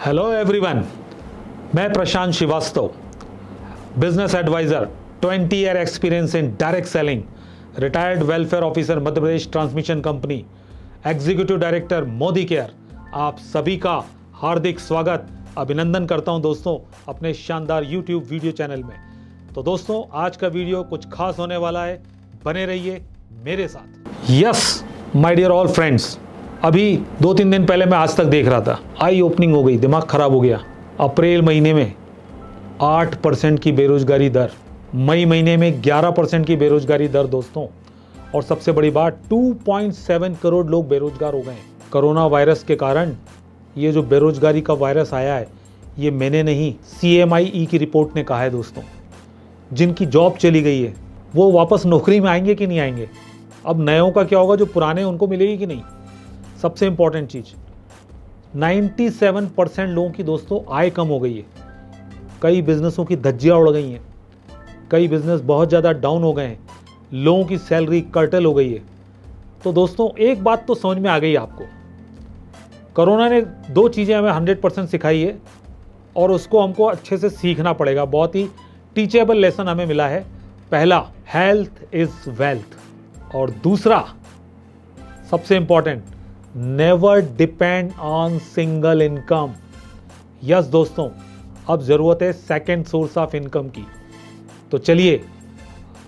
Hello everyone, मैं Prashant Shrivastava, business adviser, 20 year experience in direct selling, retired welfare officer Madhya Pradesh transmission company, executive director Modi care. आप सभी का हार्दिक स्वागत अभिनंदन करता हूं दोस्तों अपने शानदार यूट्यूब वीडियो चैनल में। तो दोस्तों आज का वीडियो कुछ खास होने वाला है, बने रहिए मेरे साथ। Yes my dear all friends, अभी 2-3 दिन पहले मैं आज तक देख रहा था, आई ओपनिंग हो गई, दिमाग खराब हो गया। अप्रैल महीने में 8% की बेरोजगारी दर, मई महीने में 11% की बेरोजगारी दर दोस्तों, और सबसे बड़ी बात 2.7 करोड़ लोग बेरोजगार हो गए हैं। कोरोना वायरस के कारण ये जो बेरोजगारी का वायरस आया है, ये मैंने नहीं, CMIE की रिपोर्ट ने कहा है दोस्तों। जिनकी जॉब चली गई है वो वापस नौकरी में आएंगे कि नहीं आएंगे? अब नयों का क्या होगा, जो पुराने उनको मिलेगी कि नहीं? सबसे इंपॉर्टेंट चीज, 97% लोगों की दोस्तों आय कम हो गई है। कई बिजनेसों की धज्जियां उड़ गई हैं, कई बिजनेस बहुत ज़्यादा डाउन हो गए हैं, लोगों की सैलरी कर्टल हो गई है। तो दोस्तों एक बात तो समझ में आ गई आपको, कोरोना ने 2 चीज़ें हमें 100% सिखाई है और उसको हमको अच्छे से सीखना पड़ेगा। बहुत ही टीचेबल लेसन हमें मिला है। पहला, हेल्थ इज वेल्थ, और दूसरा सबसे important, never depend on single income. Yes दोस्तों, अब जरूरत है सेकेंड सोर्स ऑफ इनकम की। तो चलिए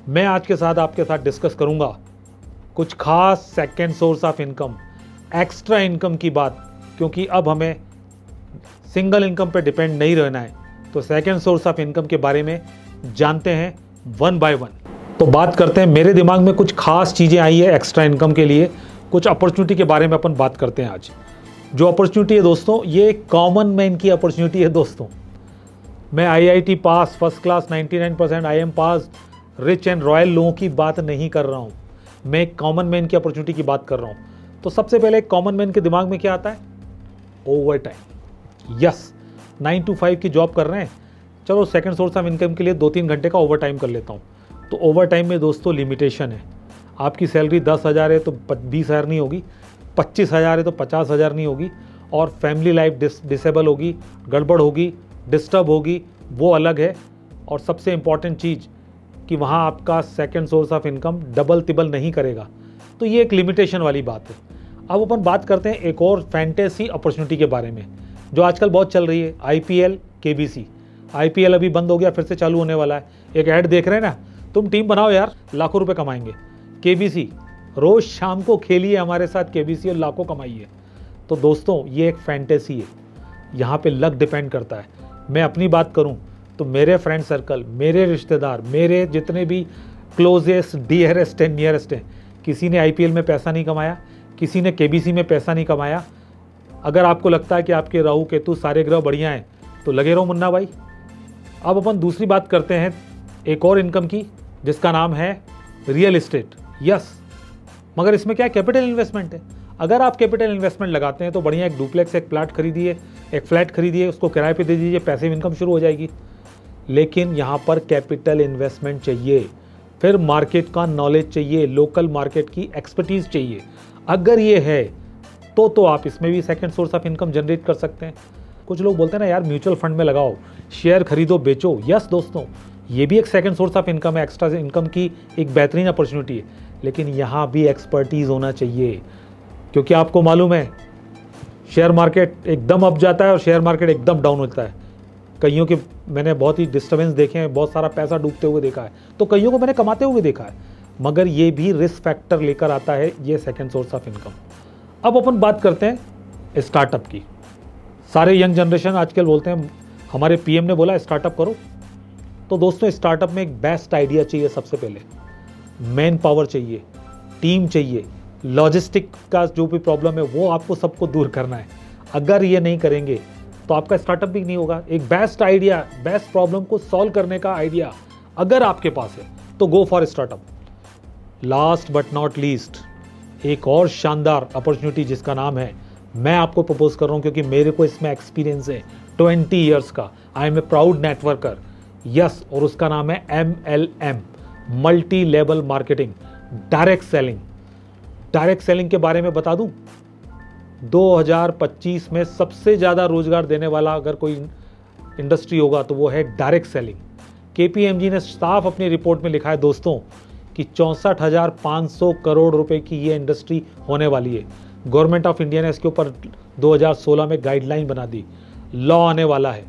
मैं आज के साथ आपके साथ डिस्कस करूंगा कुछ खास second source of income, extra income की बात, क्योंकि अब हमें सिंगल इनकम पे डिपेंड नहीं रहना है। तो सेकेंड सोर्स ऑफ इनकम के बारे में जानते हैं वन बाय वन। तो बात करते हैं, मेरे दिमाग में कुछ खास चीज़ें आई है एक्स्ट्रा इनकम के लिए, कुछ अपॉर्चुनिटी के बारे में अपन बात करते हैं आज। जो अपॉर्चुनिटी है दोस्तों, ये कॉमन मैन की अपॉर्चुनिटी है दोस्तों। मैं IIT pass, first class 99% IM pass, rich and royal लोगों की बात नहीं कर रहा हूँ, मैं कॉमन मैन की अपॉर्चुनिटी की बात कर रहा हूँ। तो सबसे पहले कॉमन मैन के दिमाग में क्या आता है? Over time. यस, 9 to 5 की जॉब कर रहे हैं, चलो सेकेंड सोर्स ऑफ इनकम के लिए 2-3 घंटे का ओवर टाइम कर लेता हूँ। तो ओवर टाइम में दोस्तों लिमिटेशन है। आपकी सैलरी 10,000 है तो 20,000 नहीं होगी, 25,000 है तो 50,000 नहीं होगी, और फैमिली लाइफ डिसेबल होगी, गड़बड़ होगी, डिस्टर्ब होगी, वो अलग है। और सबसे इंपॉर्टेंट चीज़ कि वहाँ आपका second source of income double triple नहीं करेगा। तो ये एक लिमिटेशन वाली बात है। अब अपन बात करते हैं एक और फैंटेसी अपॉर्चुनिटी के बारे में, जो आजकल बहुत चल रही है, IPL KBC। IPL अभी बंद हो गया, फिर से चालू होने वाला है। एक ऐड देख रहे हैं ना, तुम टीम बनाओ यार, लाखों रुपए कमाएंगे। KBC, रोज शाम को खेलिए हमारे साथ KBC और लाखों कमाइए। तो दोस्तों ये एक फैंटेसी है, यहाँ पे लक डिपेंड करता है। मैं अपनी बात करूँ तो मेरे फ्रेंड सर्कल, मेरे रिश्तेदार, मेरे जितने भी क्लोजेस्ट, डियरेस्ट एंड नियरेस्ट हैं, किसी ने IPL में पैसा नहीं कमाया, किसी ने KBC में पैसा नहीं कमाया। अगर आपको लगता है कि आपके राहु केतु सारे ग्रह बढ़िया हैं तो लगे रहो मुन्ना भाई। अब अपन दूसरी बात करते हैं एक और इनकम की, जिसका नाम है रियल एस्टेट। यस, मगर इसमें क्या कैपिटल इन्वेस्टमेंट है। अगर आप कैपिटल इन्वेस्टमेंट लगाते हैं तो बढ़िया एक डुप्लेक्स, एक प्लाट खरीदिए, एक फ्लैट खरीदिए, उसको किराए पे दे दीजिए, पैसिव इनकम शुरू हो जाएगी। लेकिन यहाँ पर कैपिटल इन्वेस्टमेंट चाहिए, फिर मार्केट का नॉलेज चाहिए, लोकल मार्केट की एक्सपर्टीज चाहिए। अगर ये है तो आप इसमें भी second source of income generate कर सकते हैं। कुछ लोग बोलते हैं ना यार म्यूचुअल फंड में लगाओ, शेयर खरीदो बेचो। यस दोस्तों, ये भी एक सेकंड सोर्स ऑफ इनकम है, एक्स्ट्रा इनकम की एक बेहतरीन अपॉर्चुनिटी है। लेकिन यहाँ भी एक्सपर्टीज़ होना चाहिए, क्योंकि आपको मालूम है शेयर मार्केट एकदम अप जाता है और शेयर मार्केट एकदम डाउन होता है। कईयों के मैंने बहुत ही डिस्टर्बेंस देखे हैं, बहुत सारा पैसा डूबते हुए देखा है, तो कईयों को मैंने कमाते हुए देखा है। मगर ये भी रिस्क फैक्टर लेकर आता है, ये सेकेंड सोर्स ऑफ इनकम। अब अपन बात करते हैं स्टार्टअप की। सारे यंग जनरेशन आजकल बोलते हैं, हमारे PM ने बोला स्टार्टअप करो। तो दोस्तों स्टार्टअप में एक बेस्ट आइडिया चाहिए। सबसे पहले मैन पावर चाहिए, टीम चाहिए, लॉजिस्टिक का जो भी प्रॉब्लम है वो आपको सबको दूर करना है। अगर ये नहीं करेंगे तो आपका स्टार्टअप भी नहीं होगा। एक बेस्ट आइडिया, बेस्ट प्रॉब्लम को सॉल्व करने का आइडिया अगर आपके पास है तो go for startup. Last but not least, एक और शानदार अपॉर्चुनिटी जिसका नाम है, मैं आपको प्रपोज कर रहा हूं क्योंकि मेरे को इसमें एक्सपीरियंस है 20 ईयर्स का। I am a proud networker. Yes, और उसका नाम है MLM, multi level marketing, direct selling. डायरेक्ट सेलिंग के बारे में बता दूं, 2025 में सबसे ज़्यादा रोजगार देने वाला अगर कोई इंडस्ट्री होगा तो वो है डायरेक्ट सेलिंग। केपीएमजी ने साफ अपनी रिपोर्ट में लिखा है दोस्तों कि 64,500 करोड़ रुपए की ये इंडस्ट्री होने वाली है। गवर्नमेंट ऑफ इंडिया ने इसके ऊपर 2016 में गाइडलाइन बना दी, लॉ आने वाला है।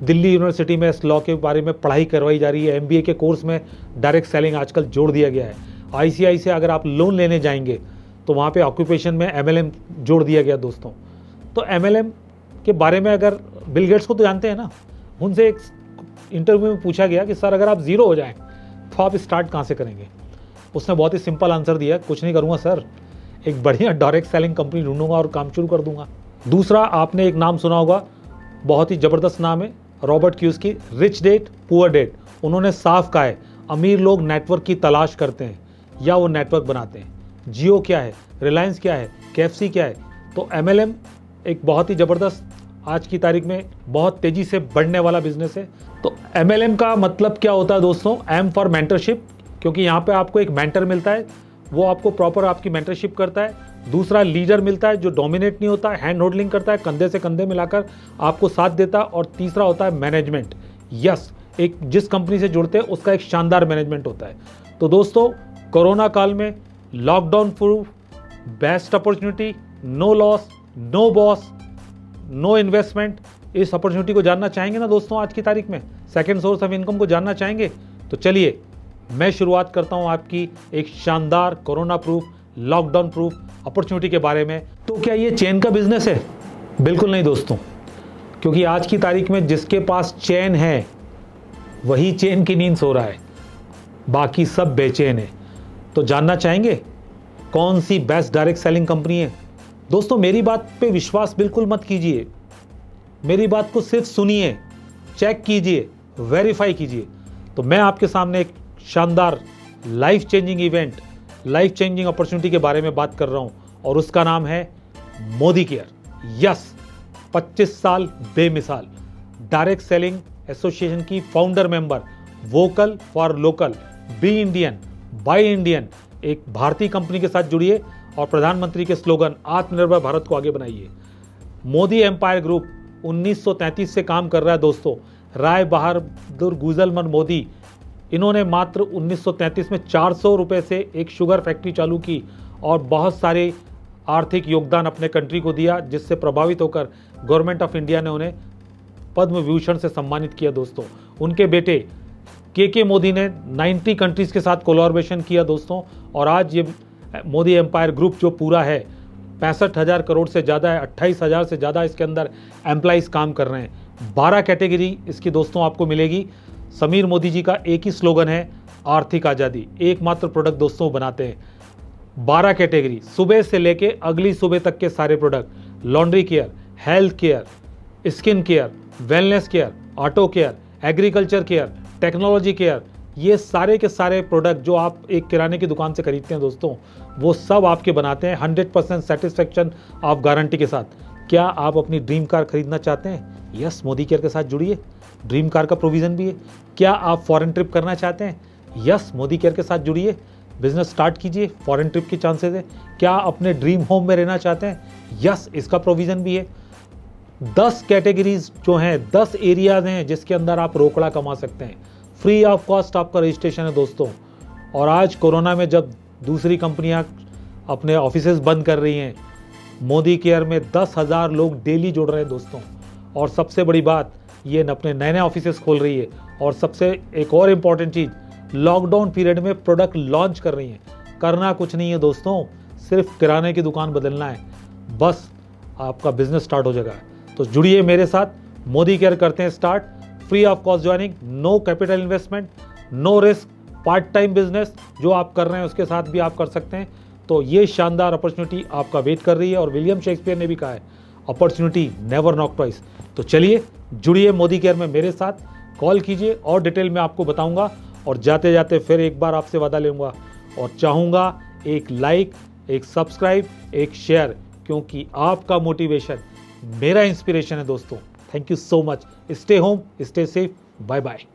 दिल्ली यूनिवर्सिटी में इस लॉ के बारे में पढ़ाई करवाई जा रही है। एमबीए के कोर्स में डायरेक्ट सेलिंग आजकल जोड़ दिया गया है। आईसीआई से अगर आप लोन लेने जाएंगे तो वहाँ पे ऑक्यूपेशन में एमएलएम जोड़ दिया गया दोस्तों। तो एमएलएम के बारे में अगर बिल गेट्स को तो जानते हैं ना, उनसे एक इंटरव्यू में पूछा गया कि सर अगर आप ज़ीरो हो जाएं तो आप स्टार्ट कहाँ से करेंगे। उसने बहुत ही सिंपल आंसर दिया, कुछ नहीं करूँगा सर, एक बढ़िया डायरेक्ट सेलिंग कंपनी ढूंढूंगा और काम शुरू कर दूंगा। दूसरा, आपने एक नाम सुना होगा, बहुत ही ज़बरदस्त नाम है, Robert Kiyosaki, rich dad poor dad. उन्होंने साफ कहा है अमीर लोग नेटवर्क की तलाश करते हैं या वो नेटवर्क बनाते हैं। जियो क्या है, रिलायंस क्या है, केएफसी क्या है। तो एमएलएम एक बहुत ही ज़बरदस्त, आज की तारीख में बहुत तेज़ी से बढ़ने वाला बिजनेस है। तो एमएलएम का मतलब क्या होता है दोस्तों? एम फॉर मेंटरशिप, क्योंकि यहाँ पे आपको एक मेंटर मिलता है, वो आपको प्रॉपर आपकी मेंटरशिप करता है। दूसरा, लीडर मिलता है जो डोमिनेट नहीं होता है, हैंड होल्डिंग करता है, कंधे से कंधे मिलाकर आपको साथ देता है। और तीसरा होता है मैनेजमेंट। यस, एक जिस कंपनी से जुड़ते हैं उसका एक शानदार मैनेजमेंट होता है। तो दोस्तों, कोरोना काल में lockdown proof, best opportunity, no loss, no boss, no investment, इस अपॉर्चुनिटी को जानना चाहेंगे ना दोस्तों? आज की तारीख में सेकंड सोर्स ऑफ इनकम को जानना चाहेंगे? तो चलिए मैं शुरुआत करता हूं आपकी एक शानदार corona proof, lockdown proof opportunity के बारे में। तो क्या ये चेन का बिजनेस है? बिल्कुल नहीं दोस्तों, क्योंकि आज की तारीख में जिसके पास चेन है वही चेन की नींद सो रहा है, बाकी सब बेचैन है। तो जानना चाहेंगे कौन सी बेस्ट डायरेक्ट सेलिंग कंपनी है? दोस्तों, मेरी बात पे विश्वास बिल्कुल मत कीजिए, मेरी बात को सिर्फ सुनिए, चेक कीजिए, वेरीफाई कीजिए। तो मैं आपके सामने एक शानदार life changing event, life changing opportunity के बारे में बात कर रहा हूं और उसका नाम है मोदी केयर। यस, 25 साल बेमिसाल, डायरेक्ट सेलिंग एसोसिएशन की founder member, vocal for local, be Indian buy Indian, एक भारतीय कंपनी के साथ जुड़िए और प्रधानमंत्री के स्लोगन आत्मनिर्भर भारत को आगे बनाइए। मोदी एम्पायर ग्रुप 1933 से काम कर रहा है दोस्तों। राय बहादुर गुजलमन मोदी, इन्होंने मात्र 1933 में 400 रुपये से एक शुगर फैक्ट्री चालू की और बहुत सारे आर्थिक योगदान अपने कंट्री को दिया, जिससे प्रभावित होकर गवर्नमेंट ऑफ इंडिया ने उन्हें पद्म विभूषण से सम्मानित किया दोस्तों। उनके बेटे के मोदी ने 90 कंट्रीज के साथ कोलैबोरेशन किया दोस्तों। और आज ये मोदी एम्पायर ग्रुप जो पूरा है 65,000 करोड़ से ज़्यादा है, 28,000 से ज़्यादा इसके अंदर एम्प्लॉइज़ काम कर रहे हैं। 12 कैटेगरी इसकी दोस्तों आपको मिलेगी। समीर मोदी जी का एक ही स्लोगन है, आर्थिक आज़ादी। एकमात्र प्रोडक्ट दोस्तों बनाते हैं, 12 कैटेगरी, सुबह से लेके अगली सुबह तक के सारे product, laundry care, health care, skin care, wellness care, auto care, agriculture care, technology care, ये सारे के सारे प्रोडक्ट जो आप एक किराने की दुकान से खरीदते हैं दोस्तों, वो सब आपके बनाते हैं 100% सेटिस्फेक्शन ऑफ गारंटी के साथ। क्या आप अपनी ड्रीम कार खरीदना चाहते हैं? यस, मोदी केयर के साथ जुड़िए, ड्रीम कार का प्रोविज़न भी है। क्या आप फॉरेन ट्रिप करना चाहते हैं? यस, मोदी केयर के साथ जुड़िए, बिजनेस स्टार्ट कीजिए, फॉरेन ट्रिप के चांसेस है। क्या अपने ड्रीम होम में रहना चाहते हैं? यस, इसका प्रोविज़न भी है। 10 कैटेगरीज जो हैं, 10 एरियाज हैं जिसके अंदर आप रोकड़ा कमा सकते हैं। फ्री ऑफ कॉस्ट आपका रजिस्ट्रेशन है दोस्तों। और आज कोरोना में जब दूसरी कंपनियां अपने ऑफिसेज बंद कर रही हैं, मोदी केयर में 10,000 लोग डेली जुड़ रहे हैं दोस्तों। और सबसे बड़ी बात, ये अपने नए नए ऑफिसेज खोल रही है। और सबसे एक और इम्पॉर्टेंट चीज़, लॉकडाउन पीरियड में प्रोडक्ट लॉन्च कर रही है। करना कुछ नहीं है दोस्तों, सिर्फ किराने की दुकान बदलना है, बस आपका बिजनेस स्टार्ट हो जाएगा। तो जुड़िए मेरे साथ, मोदी केयर करते हैं start. Free of cost joining, no capital investment, no risk, part time business जो आप कर रहे हैं उसके साथ भी आप कर सकते हैं। तो ये शानदार अपॉर्चुनिटी आपका वेट कर रही है। और विलियम शेक्सपियर ने भी कहा है, अपॉर्चुनिटी नेवर नॉक ट्वाइस। तो चलिए जुड़िए मोदी केयर में मेरे साथ, कॉल कीजिए और डिटेल में आपको बताऊंगा। और जाते जाते फिर एक बार आपसे वादा लूँगा और चाहूँगा एक लाइक, एक सब्सक्राइब, एक शेयर, क्योंकि आपका मोटिवेशन मेरा इंस्पिरेशन है दोस्तों। Thank you so much. Stay home, stay safe, bye bye.